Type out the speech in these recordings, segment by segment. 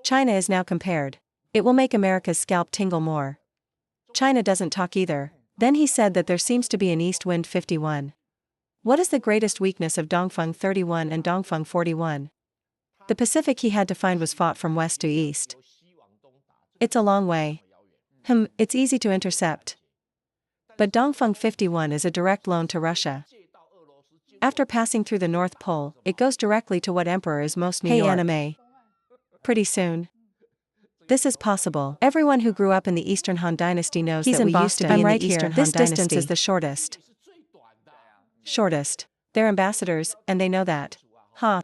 China is now compared. It will make America's scalp tingle more. China doesn't talk either. Then he said that there seems to be an east wind 51. What is the greatest weakness of Dongfeng 31 and Dongfeng 41? The Pacific he had to find was fought from west to east. It's a long way. It's easy to intercept. But Dongfeng 51 is a direct loan to Russia. After passing through the North Pole, it goes directly to what emperor is most New York. Hey anime. Pretty soon. This is possible. Everyone who grew up in the Eastern Han Dynasty knows that we used to be in the Eastern Han Dynasty. This distance is the shortest. They're ambassadors, and they know that.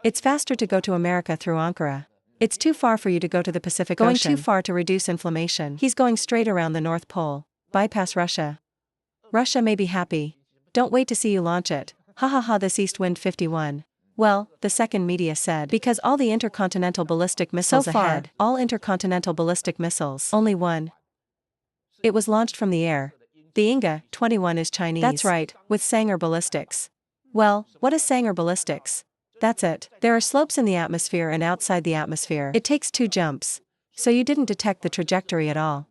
It's faster to go to America through Ankara. It's too far for you to go to the Pacific Ocean. Going too far to reduce inflammation. He's going straight around the North Pole. Bypass Russia. Russia may be happy. Don't wait to see you launch it. This east wind 51. Well, the second media said, because all the intercontinental ballistic missiles so far, ahead. All intercontinental ballistic missiles. Only one. It was launched from the air. The Inga 21 is Chinese. That's right, with Sanger ballistics. Well, what is Sanger ballistics? That's it. There are slopes in the atmosphere and outside the atmosphere. It takes 2 jumps. So you didn't detect the trajectory at all.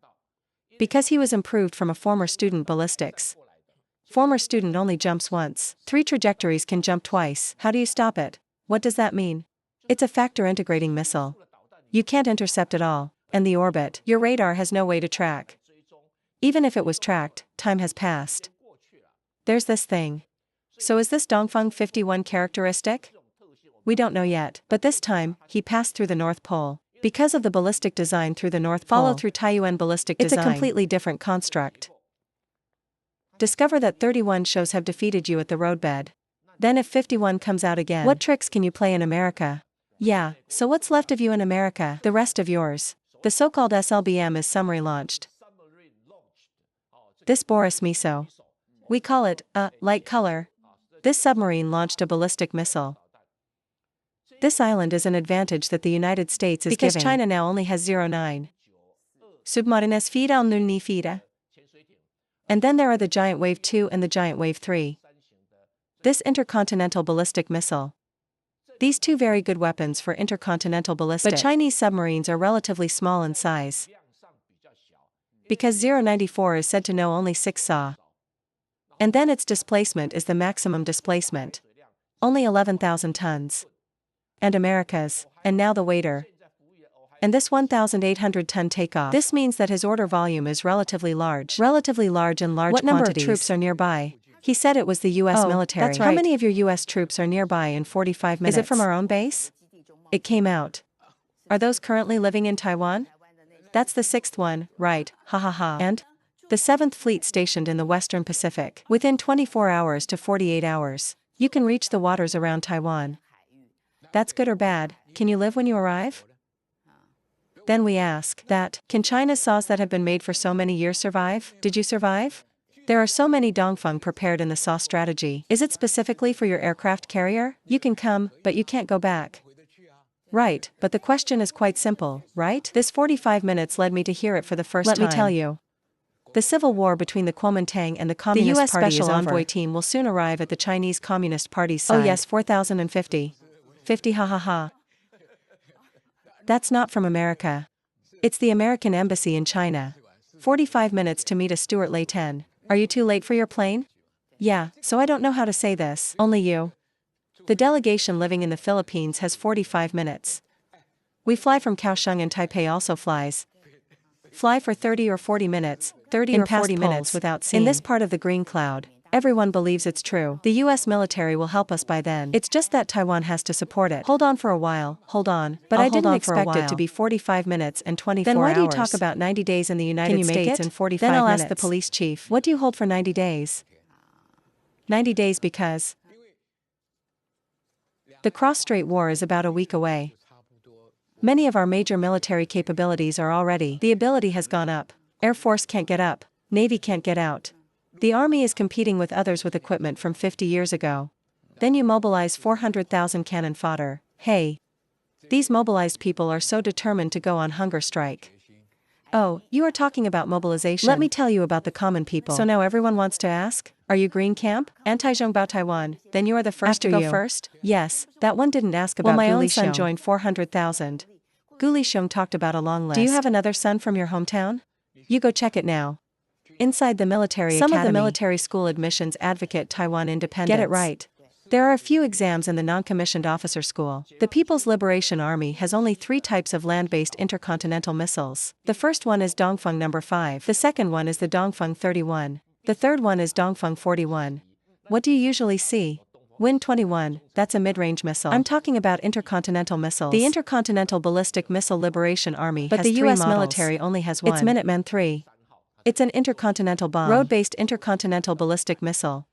Because he was improved from a former student ballistics. Former student only jumps once. 3 trajectories can jump twice. How do you stop it? What does that mean? It's a factor integrating missile. You can't intercept it all. And the orbit. Your radar has no way to track. Even if it was tracked, time has passed. There's this thing. So is this Dongfeng 51 characteristic? We don't know yet. But this time, he passed through the North Pole. Because of the ballistic design through the North Pole. Follow through Taiyuan ballistic design. It's a completely different construct. Discover that 31 shows have defeated you at the roadbed. Then if 51 comes out again, what tricks can you play in America? Yeah, so what's left of you in America? The rest of yours. The so-called SLBM is submarine launched. This Boris Miso. We call it, light color. This submarine launched a ballistic missile. This island is an advantage that the United States is giving. Because China now only has 09. Submarines fida al nun ni fida. And then there are the Giant Wave 2 and the Giant Wave 3. This intercontinental ballistic missile. These 2 very good weapons for intercontinental ballistic. But Chinese submarines are relatively small in size. Because 094 is said to know only 6 saw. And then its displacement is the maximum displacement. Only 11,000 tons. And America's, and now the waiter. And this 1,800-ton takeoff. This means that his order volume is relatively large. Relatively large in large quantities. What number of troops are nearby? He said it was the U.S. military. That's right. How many of your U.S. troops are nearby in 45 minutes? Is it from our own base? It came out. Are those currently living in Taiwan? That's the 6th one, right, And? The 7th Fleet stationed in the Western Pacific. Within 24 hours to 48 hours, you can reach the waters around Taiwan. That's good or bad? Can you live when you arrive? Then we ask that, can China's saws that have been made for so many years survive? Did you survive? There are so many Dongfeng prepared in the saw strategy. Is it specifically for your aircraft carrier? You can come, but you can't go back. Right, but the question is quite simple, right? This 45 minutes led me to hear it for the first time. Let me tell you. The civil war between the Kuomintang and the Communist US Party Special envoy team will soon arrive at the Chinese Communist Party's side. Oh yes, 4,050. 50 That's not from America. It's the American embassy in China. 45 minutes to meet a Stuart Layton. Are you too late for your plane? Yeah, so I don't know how to say this. Only you. The delegation living in the Philippines has 45 minutes. We fly from Kaohsiung and Taipei also flies. Fly for 30 or 40 minutes, 30 or 40 minutes without seeing. In this part of the green cloud. Everyone believes it's true. The US military will help us by then. It's just that Taiwan has to support it. Hold on for a while, hold on. But I didn't expect it to be 45 minutes and 24 hours. Then why do you talk about 90 days in the United States and 45 minutes? Then I'll ask the police chief. What do you hold for 90 days? 90 days because the Cross-Strait War is about a week away. Many of our major military capabilities are already. The ability has gone up. Air Force can't get up. Navy can't get out. The Army is competing with others with equipment from 50 years ago. Then you mobilize 400,000 cannon fodder. Hey. These mobilized people are so determined to go on hunger strike. Oh, you are talking about mobilization. Let me tell you about the common people. So now everyone wants to ask? Are you Green Camp? Anti-Zhongbao Taiwan? Then you are the first to go first? Yes, that one didn't ask about. Well, my own son joined 400,000. Gu Lixiong talked about a long list. Do you have another son from your hometown? You go check it now. Inside the military academy. Some of the military school admissions advocate Taiwan independence. Get it right. There are a few exams in the non-commissioned officer school. The People's Liberation Army has only 3 types of land-based intercontinental missiles. The first one is Dongfeng No. 5. The second one is the Dongfeng 31. The third one is Dongfeng 41. What do you usually see? Win 21, that's a mid-range missile. I'm talking about intercontinental missiles. The Intercontinental Ballistic Missile Liberation Army has 3 models. But the US military only has one. It's Minuteman III. It's an intercontinental bomb. Road-based intercontinental ballistic missile.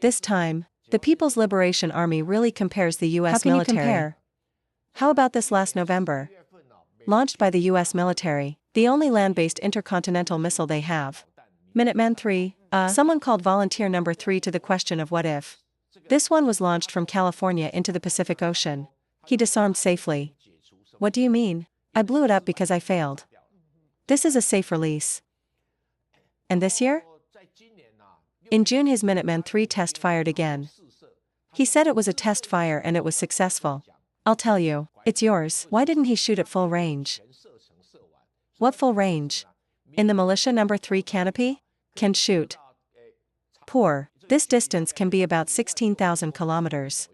This time, the People's Liberation Army really compares the US military. How can you compare? How about this last November? Launched by the US military, the only land-based intercontinental missile they have. Minuteman III. Someone called Volunteer Number 3 to the question of what if. This one was launched from California into the Pacific Ocean. He disarmed safely. What do you mean? I blew it up because I failed. This is a safe release. And this year? In June his Minuteman III test fired again. He said it was a test fire and it was successful. I'll tell you, it's yours. Why didn't he shoot at full range? What full range? In the Militia No. 3 canopy? Can shoot. Poor. This distance can be about 16,000 kilometers.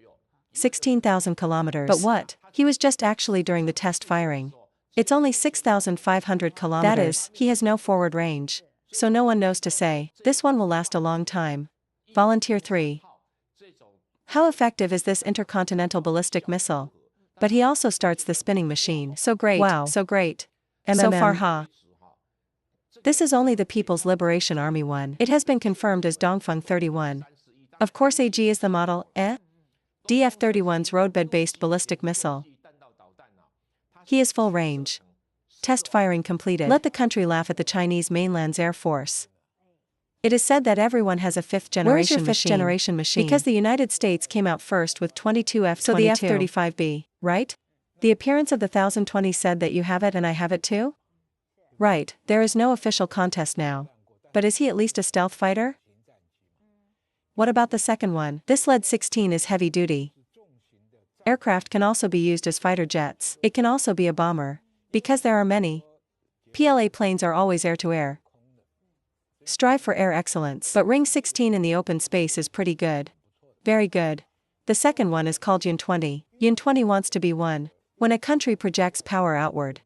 16,000 kilometers. But what? He was just actually during the test firing. It's only 6,500 kilometers. That is, he has no forward range. So no one knows to say, this one will last a long time. Volunteer 3. How effective is this intercontinental ballistic missile? But he also starts the spinning machine. So great. Wow. So great. So far ha. This is only the People's Liberation Army one. It has been confirmed as Dongfeng 31. Of course AG is the model, DF-31's roadbed-based ballistic missile. He is full range. Test firing completed. Let the country laugh at the Chinese mainland's air force. It is said that everyone has a 5th generation machine. Where is your 5th generation machine? Because the United States came out first with 22 F-22. So the F-35B, right? The appearance of the 1020 said that you have it and I have it too? Right, there is no official contest now. But is he at least a stealth fighter? What about the second one? This Lead-16 is heavy duty. Aircraft can also be used as fighter jets. It can also be a bomber. Because there are many. PLA planes are always air-to-air. Strive for air excellence. But Ring 16 in the open space is pretty good. Very good. The second one is called Yun 20. Yun 20 wants to be one. When a country projects power outward.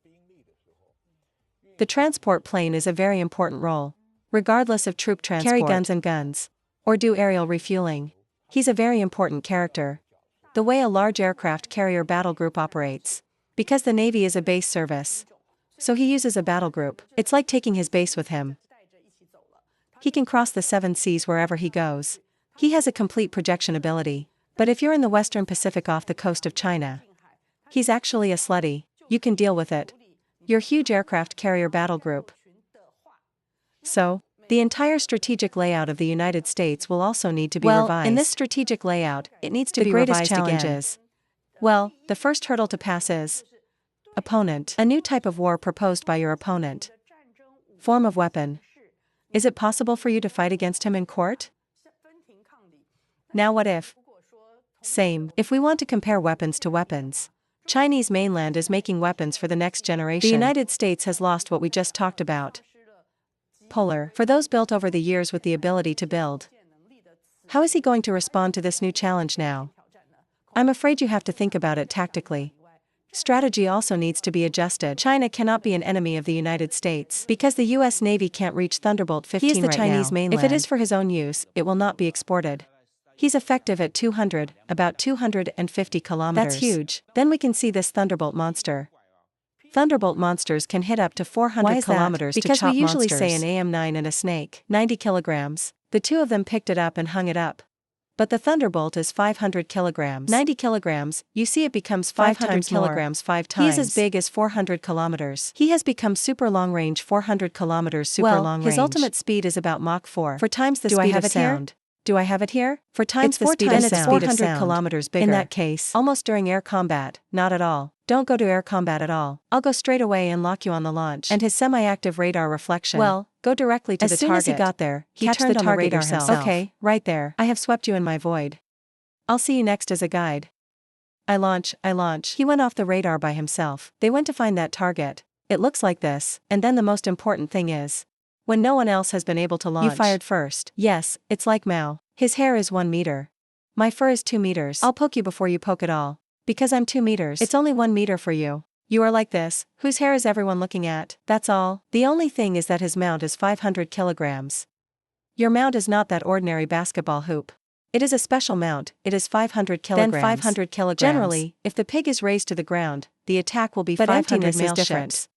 The transport plane is a very important role. Regardless of troop transport. Carry guns. Or do aerial refueling. He's a very important character. The way a large aircraft carrier battle group operates. Because the Navy is a base service. So he uses a battle group. It's like taking his base with him. He can cross the 7 seas wherever he goes. He has a complete projection ability. But if you're in the Western Pacific off the coast of China, he's actually a slutty. You can deal with it. Your huge aircraft carrier battle group. So, the entire strategic layout of the United States will also need to be revised. In this strategic layout, it needs to be revised again. The greatest challenge is, well, the first hurdle to pass is opponent. A new type of war proposed by your opponent. Form of weapon. Is it possible for you to fight against him in court? Now what if? Same. If we want to compare weapons to weapons. Chinese mainland is making weapons for the next generation. The United States has lost what we just talked about. Polar. For those built over the years with the ability to build. How is he going to respond to this new challenge now? I'm afraid you have to think about it tactically. Strategy also needs to be adjusted. China cannot be an enemy of the United States. Because the US Navy can't reach Thunderbolt 15 right now. He is the Chinese mainland. If it is for his own use, it will not be exported. He's effective at about 250 kilometers. That's huge. Then we can see this Thunderbolt monster. Thunderbolt monsters can hit up to 400 kilometers to chop monsters. Because we usually say an AM-9 and a snake, 90 kilograms. The two of them picked it up and hung it up. But the Thunderbolt is 500 kilograms. 90 kilograms, you see it becomes 500 kilograms 5 times. He is as big as 400 kilometers. He has become super long range 400 kilometers super long range. His ultimate speed is about Mach 4. 4 times the speed of sound. Do I have it here? 4 times the speed of sound. It's 400 kilometers bigger. In that case, almost during air combat, not at all. Don't go to air combat at all. I'll go straight away and lock you on the launch. And his semi-active radar reflection. Well, go directly to the target. As soon as he got there, he turned on the radar himself. Okay, right there. I have swept you in my void. I'll see you next as a guide. I launch. He went off the radar by himself. They went to find that target. It looks like this, and then the most important thing is, when no one else has been able to launch, you fired first. Yes, it's like Mao. His hair is 1 meter. My fur is 2 meters. I'll poke you before you poke it all. Because I'm 2 meters. It's only 1 meter for you. You are like this. Whose hair is everyone looking at? That's all. The only thing is that his mount is 500 kilograms. Your mount is not that ordinary basketball hoop. It is a special mount. It is 500 kilograms. Then 500 kilograms. Generally, if the pig is raised to the ground, the attack will be 500 male ships.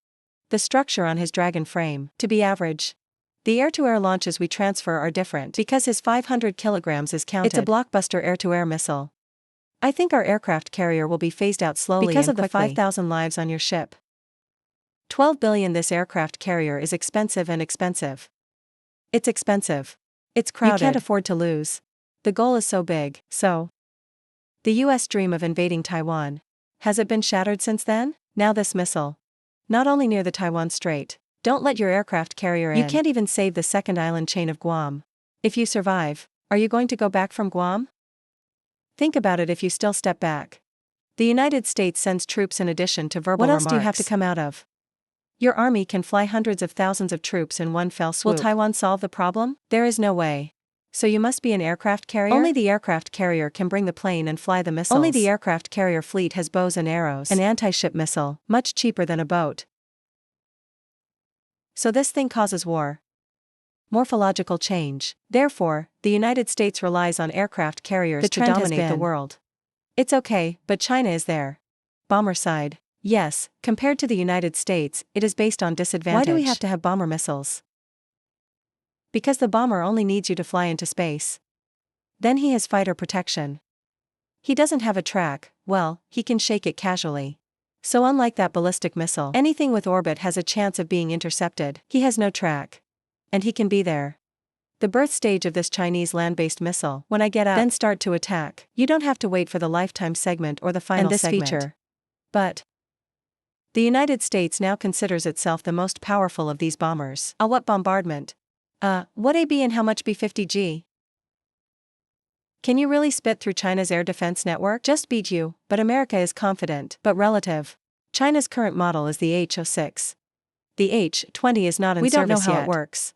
The structure on his dragon frame, to be average. The air-to-air launches we transfer are different because his 500 kilograms is counted. It's a blockbuster air-to-air missile. I think our aircraft carrier will be phased out slowly because of the 5,000 lives on your ship. 12 billion. This aircraft carrier is expensive and expensive. It's expensive. It's crowded. You can't afford to lose. The goal is so big, so. The US dream of invading Taiwan. Has it been shattered since then? Now this missile. Not only near the Taiwan Strait. Don't let your aircraft carrier in. You can't even save the second island chain of Guam. If you survive, are you going to go back from Guam? Think about it if you still step back. The United States sends troops in addition to verbal remarks. What else do you have to come out of? Your army can fly hundreds of thousands of troops in one fell swoop. Will Taiwan solve the problem? There is no way. So you must be an aircraft carrier? Only the aircraft carrier can bring the plane and fly the missiles. Only the aircraft carrier fleet has bows and arrows. An anti-ship missile, much cheaper than a boat. So this thing causes war. Morphological change. Therefore, the United States relies on aircraft carriers to dominate the world. It's okay, but China is there. Bomber side. Yes, compared to the United States, it is based on disadvantage. Why do we have to have bomber missiles? Because the bomber only needs you to fly into space. Then he has fighter protection. He doesn't have a track, well, he can shake it casually. So unlike that ballistic missile, anything with orbit has a chance of being intercepted. He has no track. And he can be there. The birth stage of this Chinese land-based missile, when I get up, then start to attack. You don't have to wait for the lifetime segment or the final segment. Feature. But the United States now considers itself the most powerful of these bombers. What bombardment? What AB and how much B-50G? Can you really spit through China's air defense network? Just beat you, but America is confident, but relative. China's current model is the H-06. The H-20 is not in service yet. We don't know how it works.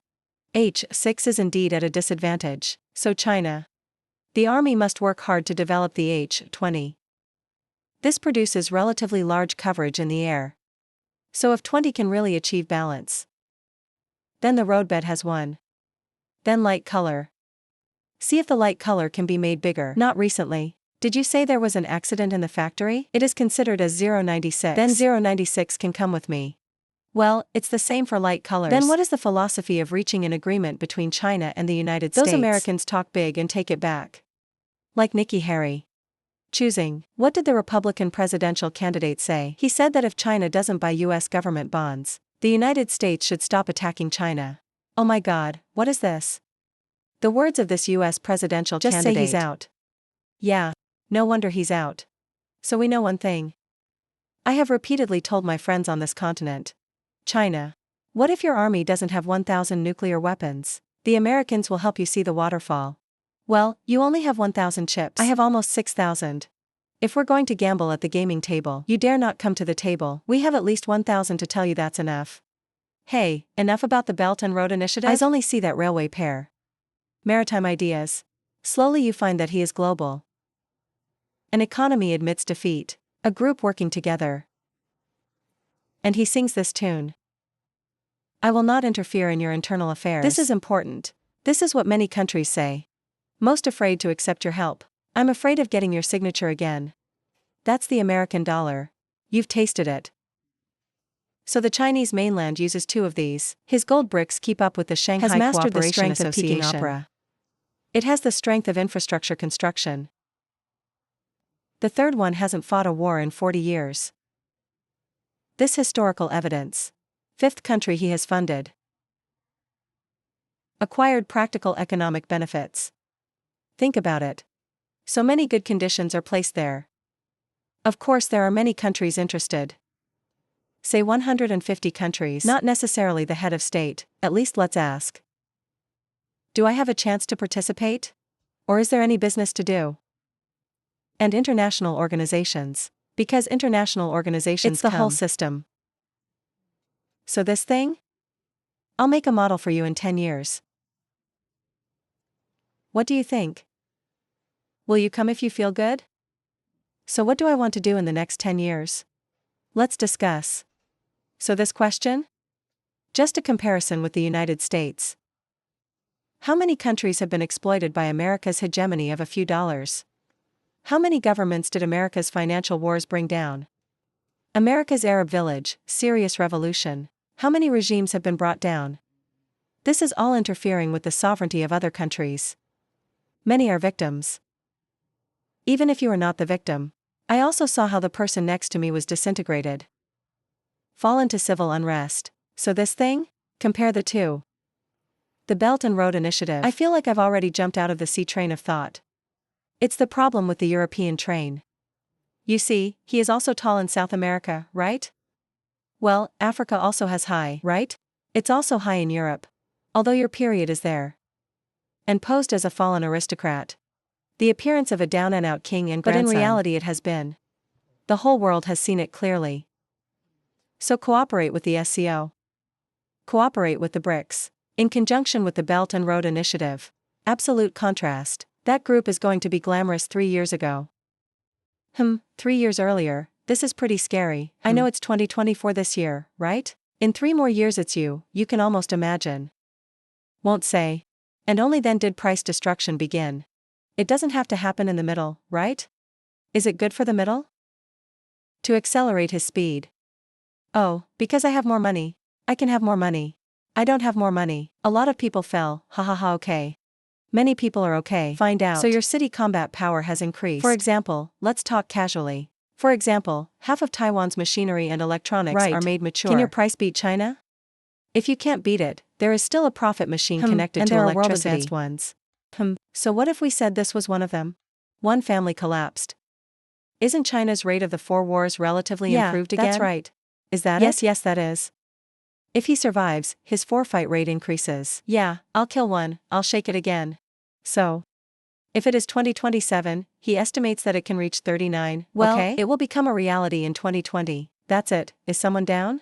H-6 is indeed at a disadvantage, so China. The army must work hard to develop the H-20. This produces relatively large coverage in the air. So if 20 can really achieve balance, then the roadbed has won. Then light color. See if the light color can be made bigger. Not recently. Did you say there was an accident in the factory? It is considered as 096. Then 096 can come with me. Well, it's the same for light colors. Then what is the philosophy of reaching an agreement between China and the United States? Those Americans talk big and take it back. Like Nikki Haley. Choosing. What did the Republican presidential candidate say? He said that if China doesn't buy US government bonds, the United States should stop attacking China. Oh my God, what is this? The words of this US presidential candidate. Just say he's out. Yeah, no wonder he's out. So we know one thing. I have repeatedly told my friends on this continent. China. What if your army doesn't have 1,000 nuclear weapons? The Americans will help you see the waterfall. Well, you only have 1,000 chips. I have almost 6,000. If we're going to gamble at the gaming table, you dare not come to the table. We have at least 1,000 to tell you that's enough. Hey, enough about the Belt and Road Initiative? I only see that railway pair. Maritime ideas. Slowly you find that he is global. An economy admits defeat. A group working together. And he sings this tune. I will not interfere in your internal affairs. This is important. This is what many countries say. Most afraid to accept your help. I'm afraid of getting your signature again. That's the American dollar. You've tasted it. So the Chinese mainland uses 2 of these. His gold bricks keep up with the Shanghai Cooperation Association. It has the strength of infrastructure construction. The third one hasn't fought a war in 40 years. This historical evidence. 5th country he has funded. Acquired practical economic benefits. Think about it. So many good conditions are placed there. Of course there are many countries interested. Say 150 countries. Not necessarily the head of state, at least let's ask. Do I have a chance to participate? Or is there any business to do? And international organizations. Because international organizations it's the whole system. So this thing? I'll make a model for you in 10 years. What do you think? Will you come if you feel good? So what do I want to do in the next 10 years? Let's discuss. So this question? Just a comparison with the United States. How many countries have been exploited by America's hegemony of a few dollars? How many governments did America's financial wars bring down? America's Arab village, serious revolution. How many regimes have been brought down? This is all interfering with the sovereignty of other countries. Many are victims. Even if you are not the victim, I also saw how the person next to me was disintegrated. Fall into civil unrest. So this thing? Compare the two. The Belt and Road Initiative. I feel like I've already jumped out of the sea train of thought. It's the problem with the European train. You see, he is also tall in South America, right? Well, Africa also has high, right? It's also high in Europe. Although your period is there. And posed as a fallen aristocrat. The appearance of a down-and-out king and grandson. But in reality it has been. The whole world has seen it clearly. So cooperate with the SCO. Cooperate with the BRICS. In conjunction with the Belt and Road Initiative. Absolute contrast. That group is going to be glamorous 3 years ago. 3 years earlier, this is pretty scary. I know it's 2024 this year, right? In 3 more years it's you can almost imagine. Won't say. And only then did price destruction begin. It doesn't have to happen in the middle, right? Is it good for the middle? To accelerate his speed. Oh, because I have more money. I can have more money. I don't have more money. A lot of people fell, okay. Many people are okay. Find out. So your city combat power has increased. For example, let's talk casually. For example, half of Taiwan's machinery and electronics are made mature. Can your price beat China? If you can't beat it, there is still a profit machine connected to electricity. And there are world-advanced ones. So what if we said this was one of them? One family collapsed. Isn't China's rate of the 4 wars relatively improved again? That's right. Is that it? Yes, that is. If he survives, his forfight rate increases. Yeah, I'll kill one, I'll shake it again. So. If it is 2027, he estimates that it can reach 39. Well, okay. It will become a reality in 2020. That's it. Is someone down?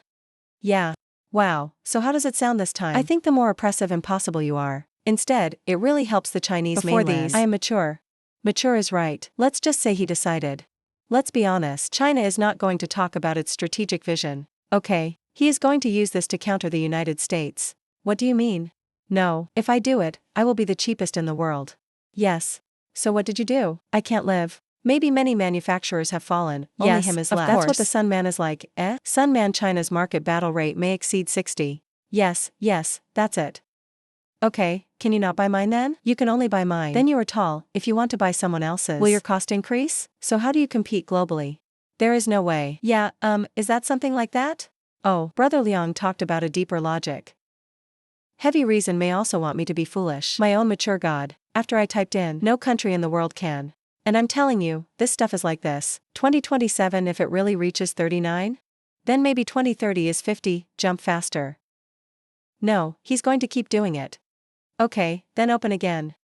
Yeah. Wow, so how does it sound this time? I think the more oppressive and impossible you are. Instead, it really helps the Chinese mainland. I am mature. Mature is right. Let's just say he decided. Let's be honest, China is not going to talk about its strategic vision. Okay, he is going to use this to counter the United States. What do you mean? No, if I do it, I will be the cheapest in the world. Yes. So what did you do? I can't live. Maybe many manufacturers have fallen, only him is left. That's what the Sun Man is like, eh? Sun Man China's market battle rate may exceed 60. Yes, that's it. Okay, can you not buy mine then? You can only buy mine. Then you are tall, if you want to buy someone else's. Will your cost increase? So how do you compete globally? There is no way. Yeah, is that something like that? Oh, Brother Liang talked about a deeper logic. Heavy reason may also want me to be foolish. My own mature god. After I typed in, no country in the world can. And I'm telling you, this stuff is like this. 2027 if it really reaches 39? Then maybe 2030 is 50, jump faster. No, he's going to keep doing it. Okay, then open again.